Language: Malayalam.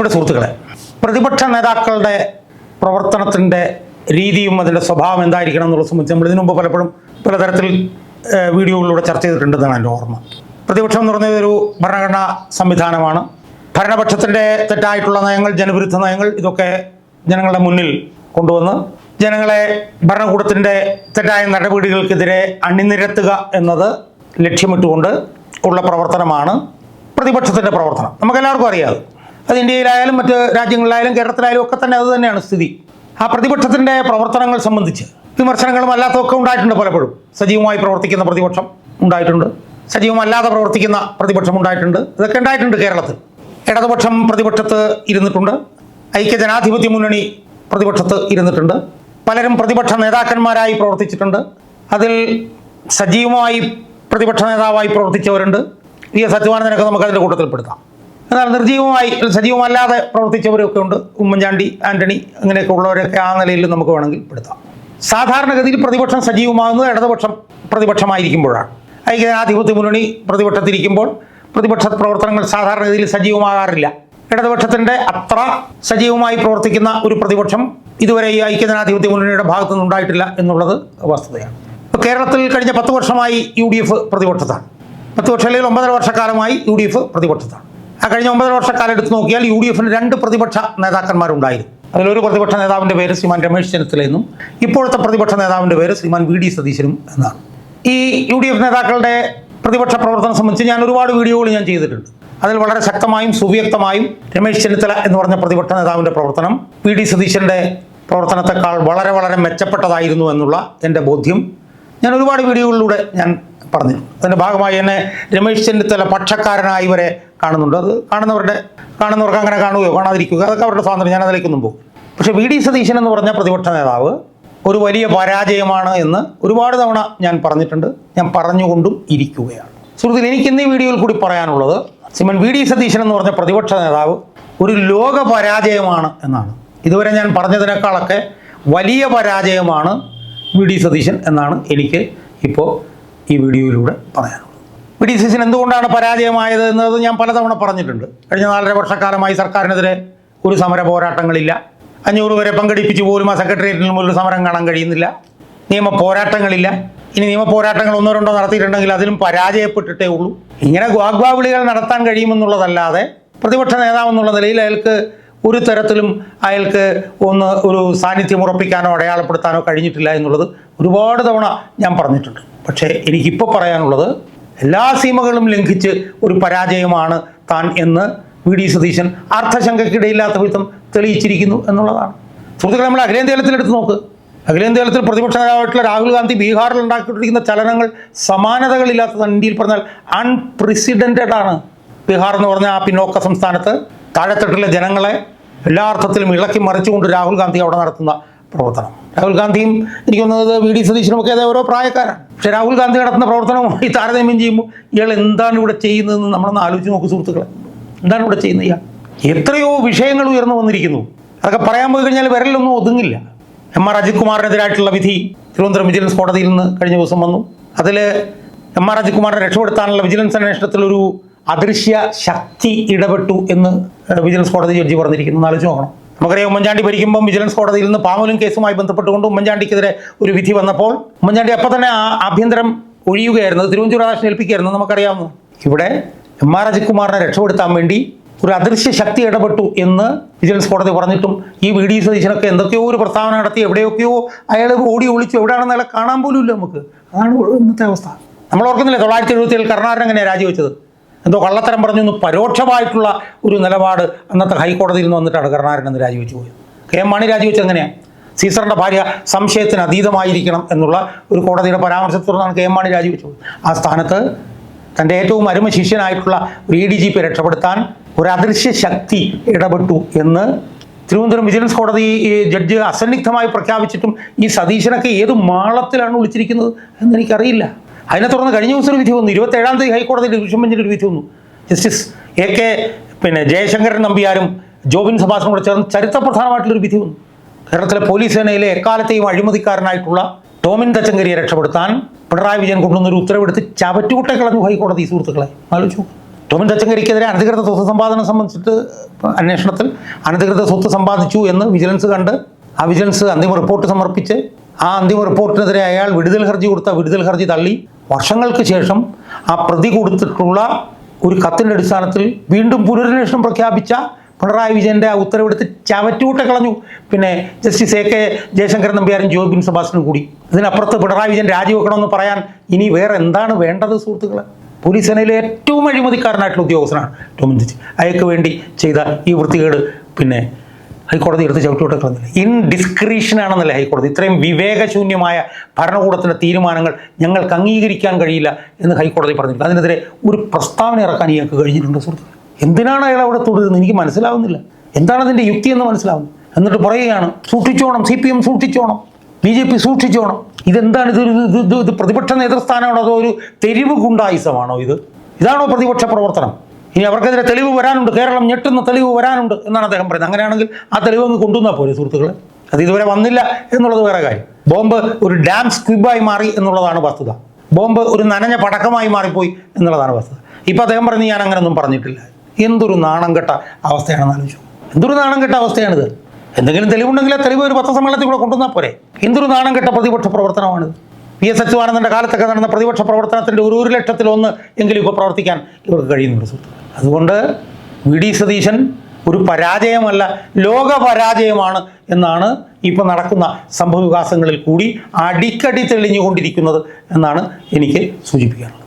പ്രിയപ്പെട്ട സുഹൃത്തുക്കളെ, പ്രതിപക്ഷ നേതാക്കളുടെ പ്രവർത്തനത്തിൻ്റെ രീതിയും അതിൻ്റെ സ്വഭാവം എന്തായിരിക്കണം എന്നുള്ളത് സംബന്ധിച്ച് നമ്മൾ ഇതിനു മുമ്പ് പലപ്പോഴും പലതരത്തിൽ വീഡിയോകളിലൂടെ ചർച്ച ചെയ്തിട്ടുണ്ടെന്നാണ് എൻ്റെ ഓർമ്മ. പ്രതിപക്ഷം എന്ന് പറഞ്ഞത് ഒരു ഭരണഘടനാ സംവിധാനമാണ്. ഭരണപക്ഷത്തിൻ്റെ തെറ്റായിട്ടുള്ള നയങ്ങൾ, ജനവിരുദ്ധ നയങ്ങൾ, ഇതൊക്കെ ജനങ്ങളുടെ മുന്നിൽ കൊണ്ടുവന്ന് ജനങ്ങളെ ഭരണകൂടത്തിൻ്റെ തെറ്റായ നടപടികൾക്കെതിരെ അണിനിരത്തുക എന്നത് ലക്ഷ്യമിട്ടുകൊണ്ട് ഉള്ള പ്രവർത്തനമാണ് പ്രതിപക്ഷത്തിൻ്റെ പ്രവർത്തനം. നമുക്കെല്ലാവർക്കും അറിയാം. അത് ഇന്ത്യയിലായാലും മറ്റ് രാജ്യങ്ങളിലായാലും കേരളത്തിലായാലും ഒക്കെ തന്നെ അത് തന്നെയാണ് സ്ഥിതി. ആ പ്രതിപക്ഷത്തിൻ്റെ പ്രവർത്തനങ്ങൾ സംബന്ധിച്ച് വിമർശനങ്ങളും അല്ലാത്തതൊക്കെ ഉണ്ടായിട്ടുണ്ട്. പലപ്പോഴും സജീവമായി പ്രവർത്തിക്കുന്ന പ്രതിപക്ഷം ഉണ്ടായിട്ടുണ്ട്, സജീവമല്ലാതെ പ്രവർത്തിക്കുന്ന പ്രതിപക്ഷം ഉണ്ടായിട്ടുണ്ട്. ഇതൊക്കെ ഉണ്ടായിട്ടുണ്ട് കേരളത്തിൽ. ഇടതുപക്ഷം പ്രതിപക്ഷത്ത് ഇരുന്നിട്ടുണ്ട്, ഐക്യജനാധിപത്യ മുന്നണി പ്രതിപക്ഷത്ത് ഇരുന്നിട്ടുണ്ട്, പലരും പ്രതിപക്ഷ നേതാക്കന്മാരായി പ്രവർത്തിച്ചിട്ടുണ്ട്. അതിൽ സജീവമായി പ്രതിപക്ഷ നേതാവായി പ്രവർത്തിച്ചവരുണ്ട്. വി.എസ്. അച്യുതാനന്ദനൊക്കെ നമുക്ക് അതിൻ്റെ കൂട്ടത്തിൽപ്പെടുത്താം. എന്നാൽ നിർജീവമായി സജീവമല്ലാതെ പ്രവർത്തിച്ചവരൊക്കെ ഉണ്ട്. ഉമ്മൻചാണ്ടി, ആന്റണി, അങ്ങനെയൊക്കെ ഉള്ളവരൊക്കെ ആ നിലയിൽ നമുക്ക് വേണമെങ്കിൽ പെടുത്താം. സാധാരണഗതിയിൽ പ്രതിപക്ഷം സജീവമാകുന്നത് ഇടതുപക്ഷം പ്രതിപക്ഷമായിരിക്കുമ്പോഴാണ്. ഐക്യജനാധിപത്യ മുന്നണി പ്രതിപക്ഷത്തിരിക്കുമ്പോൾ പ്രതിപക്ഷ പ്രവർത്തനങ്ങൾ സാധാരണഗതിയിൽ സജീവമാകാറില്ല. ഇടതുപക്ഷത്തിൻ്റെ അത്ര സജീവമായി പ്രവർത്തിക്കുന്ന ഒരു പ്രതിപക്ഷം ഇതുവരെ ഈ ഐക്യജനാധിപത്യ മുന്നണിയുടെ ഭാഗത്തുനിന്ന് ഉണ്ടായിട്ടില്ല എന്നുള്ളത് വസ്തുതയാണ്. കേരളത്തിൽ കഴിഞ്ഞ 10 വർഷമായി UDF പ്രതിപക്ഷത്താണ്. 10 വർഷം അല്ലെങ്കിൽ 9.5 വർഷക്കാലമായി UDF പ്രതിപക്ഷത്താണ്. ആ കഴിഞ്ഞ 9.5 വർഷക്കാലം എടുത്ത് നോക്കിയാൽ UDFന് 2 പ്രതിപക്ഷ നേതാക്കന്മാരുണ്ടായിരുന്നു. അതിലൊരു പ്രതിപക്ഷ നേതാവിൻ്റെ പേര് ശ്രീമാൻ രമേശ് ചെന്നിത്തലയെന്നും ഇപ്പോഴത്തെ പ്രതിപക്ഷ നേതാവിൻ്റെ പേര് ശ്രീമാൻ VD സതീശനും എന്നാണ്. ഈ UDF നേതാക്കളുടെ പ്രതിപക്ഷ പ്രവർത്തനം സംബന്ധിച്ച് ഞാൻ ഒരുപാട് വീഡിയോകൾ ചെയ്തിട്ടുണ്ട്. അതിൽ വളരെ ശക്തമായും സുവ്യക്തമായും രമേശ് ചെന്നിത്തല എന്ന് പറഞ്ഞ പ്രതിപക്ഷ നേതാവിൻ്റെ പ്രവർത്തനം VD സതീശൻ്റെ പ്രവർത്തനത്തെക്കാൾ വളരെ വളരെ മെച്ചപ്പെട്ടതായിരുന്നു എന്നുള്ള എൻ്റെ ബോധ്യം ഞാൻ ഒരുപാട് വീഡിയോകളിലൂടെ ഞാൻ പറഞ്ഞു. അതിൻ്റെ ഭാഗമായി എന്നെ രമേശ് ചെന്നിത്തല പക്ഷക്കാരനായി വരെ കാണുന്നുണ്ട്. അത് കാണുന്നവർക്ക് അങ്ങനെ കാണുകയോ കാണാതിരിക്കുകയോ അതൊക്കെ അവരുടെ സ്വാതന്ത്ര്യം, ഞാൻ അതിലേക്കൊന്നും പോകും. പക്ഷേ VD സതീശൻ എന്ന് പറഞ്ഞ പ്രതിപക്ഷ നേതാവ് ഒരു വലിയ പരാജയമാണ് എന്ന് ഒരുപാട് തവണ ഞാൻ പറഞ്ഞിട്ടുണ്ട്. ഞാൻ പറഞ്ഞുകൊണ്ടും ഇരിക്കുകയാണ്. സുഹൃത്തുക്കളെ, എനിക്ക് ഇന്ന് ഈ വീഡിയോയിൽ കൂടി പറയാനുള്ളത് ശ്രീമാൻ VD സതീശൻ എന്ന് പറഞ്ഞ പ്രതിപക്ഷ നേതാവ് ഒരു ലോക പരാജയമാണ് എന്നാണ്. ഇതുവരെ ഞാൻ പറഞ്ഞതിനേക്കാളൊക്കെ വലിയ പരാജയമാണ് VD സതീശൻ എന്നാണ് എനിക്ക് ഇപ്പോൾ ഈ വീഡിയോയിലൂടെ പറയാനുള്ളത്. VD സതീശൻ എന്തുകൊണ്ടാണ് പരാജയമായത് എന്നത് ഞാൻ പലതവണ പറഞ്ഞിട്ടുണ്ട്. കഴിഞ്ഞ 4.5 വർഷക്കാലമായി സർക്കാരിനെതിരെ ഒരു സമര പോരാട്ടങ്ങളില്ല. 500 വരെ പങ്കെടുപ്പിച്ച് പോലും ആ സെക്രട്ടേറിയറ്റിന് മുന്നിൽ സമരം കാണാൻ കഴിയുന്നില്ല. നിയമ പോരാട്ടങ്ങളില്ല. ഇനി നിയമ പോരാട്ടങ്ങൾ 1-2 നടത്തിയിട്ടുണ്ടെങ്കിൽ അതിലും പരാജയപ്പെട്ടിട്ടേ ഉള്ളൂ. ഇങ്ങനെ വാഗ്വാവിളികൾ നടത്താൻ കഴിയുമെന്നുള്ളതല്ലാതെ പ്രതിപക്ഷ നേതാവെന്നുള്ള നിലയിൽ അയാൾക്ക് ഒരു തരത്തിലും ഒരു സാന്നിധ്യം ഉറപ്പിക്കാനോ അടയാളപ്പെടുത്താനോ കഴിഞ്ഞിട്ടില്ല എന്നുള്ളത് ഒരുപാട് തവണ ഞാൻ പറഞ്ഞിട്ടുണ്ട്. പക്ഷേ എനിക്കിപ്പോൾ പറയാനുള്ളത് എല്ലാ സീമകളും ലംഘിച്ച് ഒരു പരാജയമാണ് താൻ എന്ന് VD സതീശൻ അർത്ഥശങ്കയ്ക്കിടയില്ലാത്ത വിധം തെളിയിച്ചിരിക്കുന്നു എന്നുള്ളതാണ്. സുഹൃത്തുക്കളെ, നമ്മൾ അഖിലേന്ത്യാ തലത്തിൽ എടുത്ത് നോക്ക്. അഖിലേന്ത്യാ തലത്തിൽ പ്രതിപക്ഷ നേതാവായിട്ടുള്ള രാഹുൽ ഗാന്ധി ബീഹാറിൽ ഉണ്ടാക്കിക്കൊണ്ടിരിക്കുന്ന ചലനങ്ങൾ സമാനതകളില്ലാത്തതാണ്. ഇന്ത്യയിൽ പറഞ്ഞാൽ അൺപ്രസിഡൻറ്റഡ് ആണ്. ബീഹാർ എന്ന് പറഞ്ഞ ആ പിന്നോക്ക സംസ്ഥാനത്ത് താഴെത്തട്ടിലെ ജനങ്ങളെ എല്ലാ അർത്ഥത്തിലും ഇളക്കി മറിച്ചുകൊണ്ട് രാഹുൽ ഗാന്ധി അവിടെ നടത്തുന്ന പ്രവർത്തനം. രാഹുൽ ഗാന്ധിയും എനിക്ക് തോന്നുന്നത് VD സതീശനുമൊക്കെ അതേ ഓരോ പ്രായക്കാരാണ്. പക്ഷേ രാഹുൽ ഗാന്ധി നടത്തുന്ന പ്രവർത്തനവുമായി താരതമ്യം ചെയ്യുമ്പോൾ ഇയാൾ എന്താണ് ഇവിടെ ചെയ്യുന്നതെന്ന് നമ്മളൊന്ന് ആലോചിച്ച് നോക്കൂ സുഹൃത്തുക്കളെ. എന്താണ് ഇവിടെ ചെയ്യുന്നത് ഇയാൾ? എത്രയോ വിഷയങ്ങൾ ഉയർന്നു വന്നിരിക്കുന്നു. അതൊക്കെ പറയാൻ പോയി കഴിഞ്ഞാൽ വിരലൊന്നും ഒതുങ്ങില്ല. M.R. അജിത് കുമാറിനെതിരായിട്ടുള്ള വിധി തിരുവനന്തപുരം വിജിലൻസ് കോടതിയിൽ നിന്ന് കഴിഞ്ഞ ദിവസം വന്നു. അതിൽ M.R. അജിത് കുമാറിനെ രക്ഷപ്പെടുത്താനുള്ള വിജിലൻസ് അന്വേഷണത്തിൽ ഒരു അദൃശ്യ ശക്തി ഇടപെട്ടു എന്ന് വിജിലൻസ് കോടതി ജഡ്ജി പറഞ്ഞിരിക്കുന്നു. ആലോചിച്ച് നോക്കണം. നമുക്കറിയാം, ഉമ്മൻചാണ്ടി ഭരിക്കുമ്പം വിജിലൻസ് കോടതിയിൽ നിന്ന് പാമുലും കേസുമായി ബന്ധപ്പെട്ടുകൊണ്ട് ഉമ്മൻചാണ്ടിക്കെതിരെ ഒരു വിധി വന്നപ്പോൾ ഉമ്മൻചാണ്ടി അപ്പം തന്നെ അഭ്യന്തരം ഒഴിയുകയായിരുന്നു. തിരുവഞ്ചൂർ രാധാകൃഷ്ണൻ ഏൽപ്പിക്കുകയായിരുന്നു. നമുക്കറിയാവുന്നു. ഇവിടെ M.R. അജിത് കുമാറിനെ രക്ഷപ്പെടുത്താൻ വേണ്ടി ഒരു അദൃശ്യ ശക്തി ഇടപെട്ടു എന്ന് വിജിലൻസ് കോടതി പറഞ്ഞിട്ടും ഈ VD സതീശനൊക്കെ എന്തൊക്കെയോ ഒരു പ്രസ്താവന നടത്തി എവിടെയൊക്കെയോ അയാൾ ഓടി ഒളിച്ചു. എവിടെയാണെന്ന് അയാളെ കാണാൻ പോലും ഇല്ല നമുക്ക്. അതാണ് ഇന്നത്തെ അവസ്ഥ. നമ്മൾ ഓർക്കുന്നില്ലേ 977 കരുണാകരൻ എങ്ങനെയാണ് രാജിവെച്ചത്? എന്തോ കള്ളത്തരം പറഞ്ഞു പരോക്ഷമായിട്ടുള്ള ഒരു നിലപാട് അന്നത്തെ ഹൈക്കോടതിയിൽ നിന്ന് വന്നിട്ടാണ് കരുണാകരൻ എന്ന് രാജിവെച്ച് പോയത്. KM മാണി രാജിവെച്ചത് എങ്ങനെയാണ്? സീസറിൻ്റെ ഭാര്യ സംശയത്തിന് അതീതമായിരിക്കണം എന്നുള്ള ഒരു കോടതിയുടെ പരാമർശത്തെ തുടർന്നാണ് KM മാണി രാജിവെച്ചത്. ആ സ്ഥാനത്ത് തൻ്റെ ഏറ്റവും അരുമ ശിഷ്യനായിട്ടുള്ള ഒരു ADGP രക്ഷപ്പെടുത്താൻ ഒരു അദൃശ്യ ശക്തി ഇടപെട്ടു എന്ന് തിരുവനന്തപുരം വിജിലൻസ് കോടതി ജഡ്ജ് അസന്നിഗ്ധമായി പ്രഖ്യാപിച്ചിട്ടും ഈ സതീശനൊക്കെ ഏത് മാളത്തിലാണ് വിളിച്ചിരിക്കുന്നത് എന്നെനിക്കറിയില്ല. അതിനെ തുടർന്ന് കഴിഞ്ഞ ദിവസം ഒരു വിധി വന്നു. 27-ാം തീയതി ഹൈക്കോടതി ഡിവിഷൻ ബെഞ്ചിൻ്റെ ഒരു വിധി വന്നു. ജസ്റ്റിസ് AK ജയശങ്കരൻ നമ്പ്യാരും ജോബിൻ സഭാസും കൂടെ ചേർന്ന് ചരിത്രപ്രധാനമായിട്ടുള്ളൊരു വിധി വന്നു. കേരളത്തിലെ പോലീസ് സേനയിലെ എക്കാലത്തെയും അഴിമതിക്കാരനായിട്ടുള്ള ടോമിൻ തച്ചങ്കരിയെ രക്ഷപ്പെടുത്താൻ പിണറായി വിജയൻ കൊണ്ടുവന്നൊരു ഉത്തരവെടുത്ത് ചവറ്റുകുട്ടെ കളഞ്ഞു ഹൈക്കോടതി. സുഹൃത്തുക്കളെ, ആലോചിച്ചു. ടോമിൻ തച്ചങ്കരിക്കെതിരെ അനധികൃത സ്വത്ത് സമ്പാദനം സംബന്ധിച്ചിട്ട് അന്വേഷണത്തിൽ അനധികൃത സ്വത്ത് സമ്പാദിച്ചു എന്ന് വിജിലൻസ് കണ്ട് ആ വിജിലൻസ് അന്തിമ റിപ്പോർട്ട് സമർപ്പിച്ച് ആ അന്തിമ റിപ്പോർട്ടിനെതിരെ അയാൾ വിടുതൽ ഹർജി കൊടുത്ത വിടുതൽ ഹർജി തള്ളി വർഷങ്ങൾക്ക് ശേഷം ആ പ്രതി കൊടുത്തിട്ടുള്ള ഒരു കത്തിൻ്റെ അടിസ്ഥാനത്തിൽ വീണ്ടും പുനരന്വേഷണം പ്രഖ്യാപിച്ച പിണറായി വിജയൻ്റെ ആ ഉത്തരവെടുത്ത് ചവറ്റുകൂട്ട കളഞ്ഞു. പിന്നെ ജസ്റ്റിസ് AK ജയശങ്കരൻ നമ്പ്യാരും ജോബിൻ സെബാസ്റ്റ്യനും കൂടി. ഇതിനപ്പുറത്ത് പിണറായി വിജയൻ രാജിവെക്കണമെന്ന് പറയാൻ ഇനി വേറെ എന്താണ് വേണ്ടത് സുഹൃത്തുക്കളെ? പോലീസ് സേനയിലെ ഏറ്റവും അഴിമതിക്കാരനായിട്ടുള്ള ഉദ്യോഗസ്ഥനാണ് ടോമിൻ തച്ചി. അയാൾക്ക് വേണ്ടി ചെയ്ത ഈ വൃത്തികേട് പിന്നെ ഹൈക്കോടതി എടുത്ത് ചവിട്ടിവിട്ട് കളഞ്ഞില്ല. ഇൻഡിസ്ക്രീഷനാണെന്നല്ലേ ഹൈക്കോടതി. ഇത്രയും വിവേകശൂന്യമായ ഭരണകൂടത്തിൻ്റെ തീരുമാനങ്ങൾ ഞങ്ങൾക്ക് അംഗീകരിക്കാൻ കഴിയില്ല എന്ന് ഹൈക്കോടതി പറഞ്ഞില്ല. അതിനെതിരെ ഒരു പ്രസ്താവന ഇറക്കാൻ ഇയാൾക്ക് കഴിഞ്ഞിട്ടുണ്ട് സുഹൃത്തുക്കളെ. എന്തിനാണ് അയാൾ അവിടെ തുടരുന്നത് എനിക്ക് മനസ്സിലാവുന്നില്ല. എന്താണ് അതിൻ്റെ യുക്തി എന്ന് മനസ്സിലാവുന്നു. എന്നിട്ട് പറയുകയാണ് സൂക്ഷിച്ചോണം, CPM സൂക്ഷിച്ചോണം, BJP സൂക്ഷിച്ചോണം. ഇതെന്താണ്? ഇത് പ്രതിപക്ഷ നേതൃസ്ഥാനമാണോ അതോ ഒരു തെരുവ് ഗുണ്ടായിസമാണോ ഇത്? ഇതാണോ പ്രതിപക്ഷ പ്രവർത്തനം? ഇനി അവർക്കെതിരെ തെളിവ് വരാനുണ്ട്, കേരളം ഞെട്ടുന്ന തെളിവ് വരാനുണ്ട് എന്നാണ് അദ്ദേഹം പറയുന്നത്. അങ്ങനെയാണെങ്കിൽ ആ തെളിവ് അങ്ങ് കൊണ്ടുവന്നാൽ പോരെ സുഹൃത്തുക്കളെ? അത് ഇതുവരെ വന്നില്ല എന്നുള്ളത് വേറെ കാര്യം. ബോംബ് ഒരു ഡാം സ്ക്വിബായി മാറി എന്നുള്ളതാണ് വസ്തുത. ബോംബ് ഒരു നനഞ്ഞ പടക്കമായി മാറിപ്പോയി എന്നുള്ളതാണ് വസ്തുത. ഇപ്പം അദ്ദേഹം പറഞ്ഞ് ഞാൻ അങ്ങനെയൊന്നും പറഞ്ഞിട്ടില്ല. എന്തൊരു നാണം കെട്ട അവസ്ഥയാണെന്ന് ആലോചിച്ചു. എന്തൊരു നാണം കെട്ട അവസ്ഥയാണിത്. എന്തെങ്കിലും തെളിവുണ്ടെങ്കിൽ ആ തെളിവ് ഒരു പത്രസമ്മേളനത്തിൽ കൂടെ കൊണ്ടുവന്നാൽ പോരെ? എന്തൊരു നാണം കെട്ട പ്രതിപക്ഷ പ്രവർത്തനമാണിത്. PS അച്യുതാനന്ദൻ്റെ കാലത്തൊക്കെ നടന്ന പ്രതിപക്ഷ പ്രവർത്തനത്തിൻ്റെ 1,00,000 എങ്കിലും ഇപ്പോൾ പ്രവർത്തിക്കാൻ ഇവർക്ക് കഴിയുന്നുണ്ട് സുഹൃത്തുക്കളെ. അതുകൊണ്ട് VD സതീശൻ ഒരു പരാജയമല്ല, ലോക പരാജയമാണ് എന്നാണ് ഇപ്പോൾ നടക്കുന്ന സംഭവവികാസങ്ങളിൽ കൂടി അടിക്കടി തെളിഞ്ഞുകൊണ്ടിരിക്കുന്നത് എന്നാണ് എനിക്ക് സൂചിപ്പിക്കാറുള്ളത്.